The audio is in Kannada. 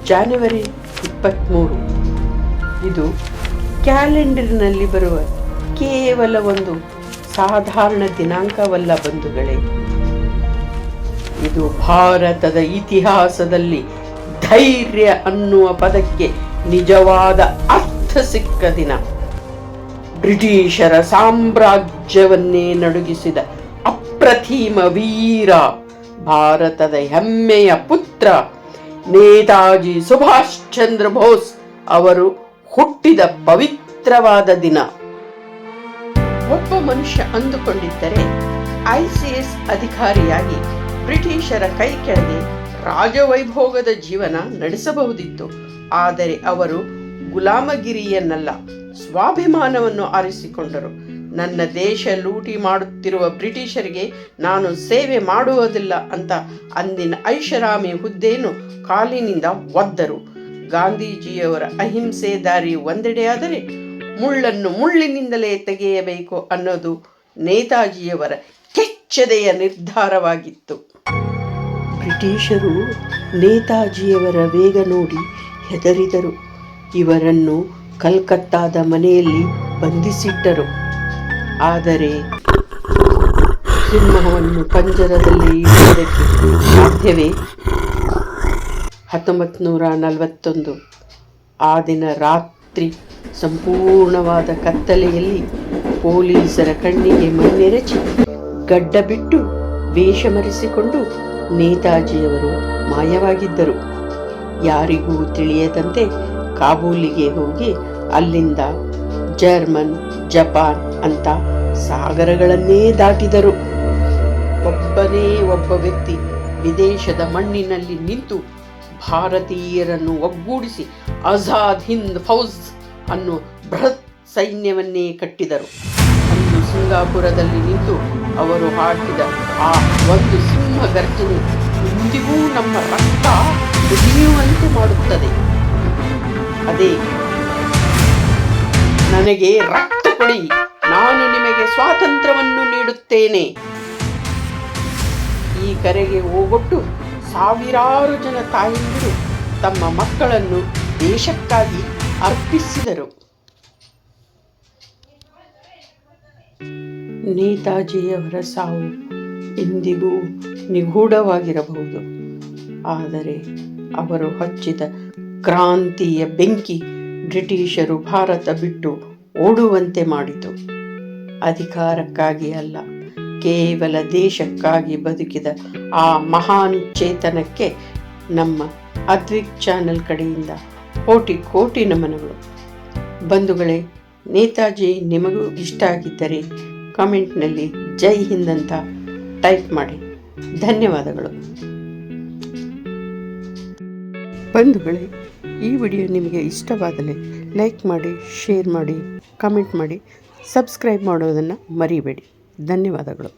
ಜನವರಿ 23. ಇದು ಕ್ಯಾಲೆಂಡರ್ನಲ್ಲಿ ಬರುವ ಕೇವಲ ಒಂದು ಸಾಧಾರಣ ದಿನಾಂಕವಲ್ಲ ಬಂಧುಗಳೇ. ಇದು ಭಾರತದ ಇತಿಹಾಸದಲ್ಲಿ ಧೈರ್ಯ ಅನ್ನುವ ಪದಕ್ಕೆ ನಿಜವಾದ ಅರ್ಥ ಸಿಕ್ಕ ದಿನ. ಬ್ರಿಟಿಷರ ಸಾಮ್ರಾಜ್ಯವನ್ನೇ ನಡುಗಿಸಿದ ಅಪ್ರತಿಮ ವೀರ, ಭಾರತದ ಹೆಮ್ಮೆಯ ಪುತ್ರ ನೇತಾಜಿ ಸುಭಾಷ್ ಚಂದ್ರ ಬೋಸ್ ಅವರು ಹುಟ್ಟಿದ ಪವಿತ್ರವಾದ ದಿನ. ಒಬ್ಬ ಮನುಷ್ಯ ಅಂದುಕೊಂಡಿದ್ದರೆ ICS ಅಧಿಕಾರಿಯಾಗಿ ಬ್ರಿಟಿಷರ ಕೈ ಕೆಳಗೆ ರಾಜವೈಭೋಗದ ಜೀವನ ನಡೆಸಬಹುದಿತ್ತು. ಆದರೆ ಅವರು ಗುಲಾಮಗಿರಿಯನ್ನಲ್ಲ, ಸ್ವಾಭಿಮಾನವನ್ನು ಆರಿಸಿಕೊಂಡರು. ನನ್ನ ದೇಶ ಲೂಟಿ ಮಾಡುತ್ತಿರುವ ಬ್ರಿಟಿಷರಿಗೆ ನಾನು ಸೇವೆ ಮಾಡುವುದಿಲ್ಲ ಅಂತ ಅಂದಿನ ಐಷಾರಾಮಿ ಹುದ್ದೆಯನ್ನು ಕಾಲಿನಿಂದ ಒದ್ದರು. ಗಾಂಧೀಜಿಯವರ ಅಹಿಂಸೆ ದಾರಿ ಒಂದೆಡೆಯಾದರೆ ಮುಳ್ಳನ್ನು ಮುಳ್ಳಿನಿಂದಲೇ ತೆಗೆಯಬೇಕು ಅನ್ನೋದು ನೇತಾಜಿಯವರ ಕೆಚ್ಚೆದೆಯ ನಿರ್ಧಾರವಾಗಿತ್ತು. ಬ್ರಿಟಿಷರು ನೇತಾಜಿಯವರ ವೇಗ ನೋಡಿ ಹೆದರಿದರು. ಇವರನ್ನು ಕಲ್ಕತ್ತಾದ ಮನೆಯಲ್ಲಿ ಬಂಧಿಸಿಟ್ಟರು. ಆದರೆ ಸಿಂಹವನ್ನು ಪಂಜರದಲ್ಲಿ ಇಡುವುದಕ್ಕೆ ಸಾಧ್ಯವೇ? 1941 ಆ ದಿನ ರಾತ್ರಿ ಸಂಪೂರ್ಣವಾದ ಕತ್ತಲೆಯಲ್ಲಿ ಪೊಲೀಸರ ಕಣ್ಣಿಗೆ ಮಣ್ಣೆರಚಿ ಗಡ್ಡ ಬಿಟ್ಟು ವೇಷ ಮರೆಸಿಕೊಂಡು ನೇತಾಜಿಯವರು ಮಾಯವಾಗಿದ್ದರು. ಯಾರಿಗೂ ತಿಳಿಯದಂತೆ ಕಾಬೂಲಿಗೆ ಹೋಗಿ ಅಲ್ಲಿಂದ ಜರ್ಮನ್, ಜಪಾನ್ ಅಂತ ಸಾಗರಗಳನ್ನೇ ದಾಟಿದರು. ಒಬ್ಬನೇ ಒಬ್ಬ ವ್ಯಕ್ತಿ ವಿದೇಶದ ಮಣ್ಣಿನಲ್ಲಿ ನಿಂತು ಭಾರತೀಯರನ್ನು ಒಗ್ಗೂಡಿಸಿ ಆಜಾದ್ ಹಿಂದ್ ಫೌಜ್ ಅನ್ನೋ ಬೃಹತ್ ಸೈನ್ಯವನ್ನೇ ಕಟ್ಟಿದರು. ಅಂದು ಸಿಂಗಾಪುರದಲ್ಲಿ ನಿಂತು ಅವರು ಹಾಕಿದ ಆ ಒಂದು ಸಿಂಹ ಗರ್ಜನೆ ಇಂದಿಗೂ ನಮ್ಮ ರಕ್ತ ಕುದಿಯುವಂತೆ ಮಾಡುತ್ತದೆ. ಅದೇ, ನನಗೆ ರಕ್ತ ಕೊಡಿ, ನಾನು ನಿಮಗೆ ಸ್ವಾತಂತ್ರ್ಯವನ್ನು ನೀಡುತ್ತೇನೆ. ಈ ಕರೆಗೆ ಓಗೊಟ್ಟು ಸಾವಿರಾರು ಜನ ತಾಯಂದಿರು ತಮ್ಮ ಮಕ್ಕಳನ್ನು ದೇಶಕ್ಕಾಗಿ ಅರ್ಪಿಸಿದರು. ನೇತಾಜಿಯವರ ಸಾವು ಇಂದಿಗೂ ನಿಗೂಢವಾಗಿರಬಹುದು. ಆದರೆ ಅವರು ಹಚ್ಚಿದ ಕ್ರಾಂತಿಯ ಬೆಂಕಿ ಬ್ರಿಟಿಷರು ಭಾರತ ಬಿಟ್ಟು ಓಡುವಂತೆ ಮಾಡಿತು. ಅಧಿಕಾರಕ್ಕಾಗಿ ಅಲ್ಲ, ಕೇವಲ ದೇಶಕ್ಕಾಗಿ ಬದುಕಿದ ಆ ಮಹಾನ್ ಚೇತನಕ್ಕೆ ನಮ್ಮ ಅದ್ವಿಕ್ ಚಾನೆಲ್ ಕಡೆಯಿಂದ ಕೋಟಿ ಕೋಟಿ ನಮನಗಳು. ಬಂಧುಗಳೇ, ನೇತಾಜಿ ನಿಮಗೂ ಇಷ್ಟ ಆಗಿದ್ದರೆ ಕಾಮೆಂಟ್ನಲ್ಲಿ ಜೈ ಹಿಂದ್ ಅಂತ ಟೈಪ್ ಮಾಡಿ. ಧನ್ಯವಾದಗಳು. ಬಂಧುಗಳೇ, ಈ ವಿಡಿಯೋ ನಿಮಗೆ ಇಷ್ಟವಾದಲ್ಲಿ ಲೈಕ್ ಮಾಡಿ, ಶೇರ್ ಮಾಡಿ, ಕಮೆಂಟ್ ಮಾಡಿ, ಸಬ್ಸ್ಕ್ರೈಬ್ ಮಾಡೋದನ್ನು ಮರಿಬೇಡಿ. ಧನ್ಯವಾದಗಳು.